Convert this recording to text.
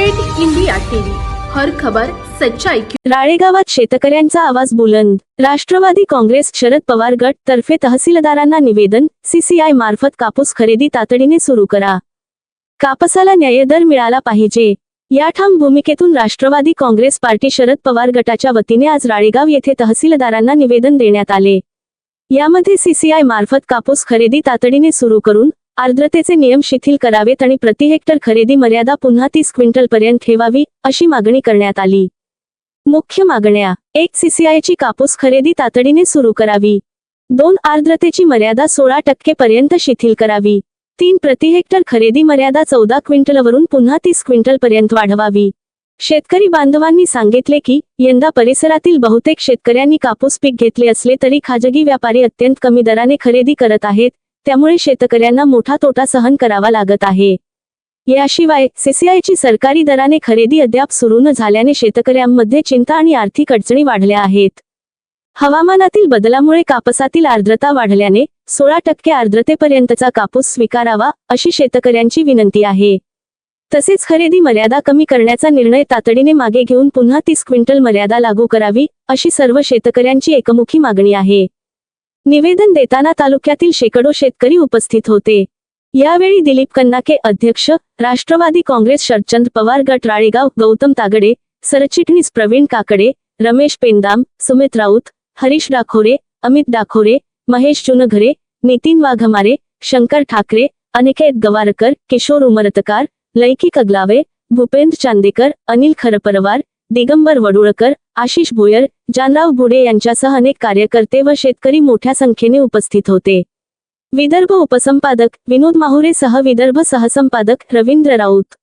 Red India TV, हर खबर सच्चाई की। राळेगावात शेतकऱ्यांचा आवाज बुलंद। राष्ट्रवादी काँग्रेस शरद पवार गट तर्फे तहसीलदारांना निवेदन, सीसीआय मार्फत कापूस खरेदी तातडीने सुरू करा। कापसाला न्यायदर मिळाला पाहिजे या ठाम भूमिकेतून राष्ट्रवादी काँग्रेस पार्टी शरद पवार गटाच्या वतीने आज राळेगाव येथे तहसीलदारांना निवेदन देण्यात आले। यामध्ये सीसीआय मार्फत कापूस खरेदी तातडीने सुरू करून आर्द्रतेचे नियम शिथिल करावेत आणि प्रति हेक्टर खरेदी मर्यादा पुन्हा 30 क्विंटल पर्यंत ठेवावी, अशी मागणी करण्यात आली। मुख्य मागण्या: 1. सीसीआयची कापूस खरेदी तातडीने सुरू करावी। 2. आर्द्रतेची मर्यादा 16% पर्यंत शिथिल करावी। 3. प्रति हेक्टर खरेदी मर्यादा 14 क्विंटलवरून पुन्हा 30 क्विंटल पर्यंत वाढवावी। शेतकरी बांधवांनी सांगितले की यंदा परिसरातील बहुतेक शेतकऱ्यांनी कापूस पीक घेतले असले तरी खाजगी व्यापारी अत्यंत कमी दराने खरेदी करत आहेत, त्यामुळे शेतकऱ्यांना मोठा तोटा सहन करावा लागत आहे। याशिवाय सीसीआयची सरकारी दराने खरेदी अद्याप सुरू न झाल्याने शेतकऱ्यांमध्ये चिंता आणि आर्थिक अडचणी वाढल्या आहेत। हवामानातील बदलामुळे कापसातील आर्द्रता वाढल्याने 16% आर्द्रतेपर्यंतचा कापूस स्वीकारावा, अशी शेतकऱ्यांची विनंती आहे। तसेच खरेदी मर्यादा कमी करण्याचा निर्णय तातडीने मागे घेऊन पुन्हा 30 क्विंटल मर्यादा लागू करावी, अशी सर्व शेतकऱ्यांची एकमुखी मागणी आहे। निवेदन देताना तालुक्यातील शेकडो शेतकरी उपस्थित होते। यावेळी दिलीप कन्नाके अध्यक्ष, राष्ट्रवादी काँग्रेस शरदचंद्र पवार गट राळेगाव, गौतम तागडे, सरचिटणीस प्रवीण काकडे, रमेश पेंदाम, सुमित राऊत, हरीश डाखोरे, अमित डाखोरे, महेश जुनघरे, नितीन वाघमारे, शंकर ठाकरे, अनिकेत गवारकर, किशोर उमरतकार, लैकिक अगलावे, भूपेंद्र चांदेकर, अनिल खरपरवार, दिगंबर वडुळकर, आशिष भोयर, जानराव बुडे यांच्यासह अनेक कार्यकर्ते व शेतकरी मोठ्या संख्येने उपस्थित होते। विदर्भ उपसंपादक विनोद माहुरे सह विदर्भ सहसंपादक रवींद्र राऊत।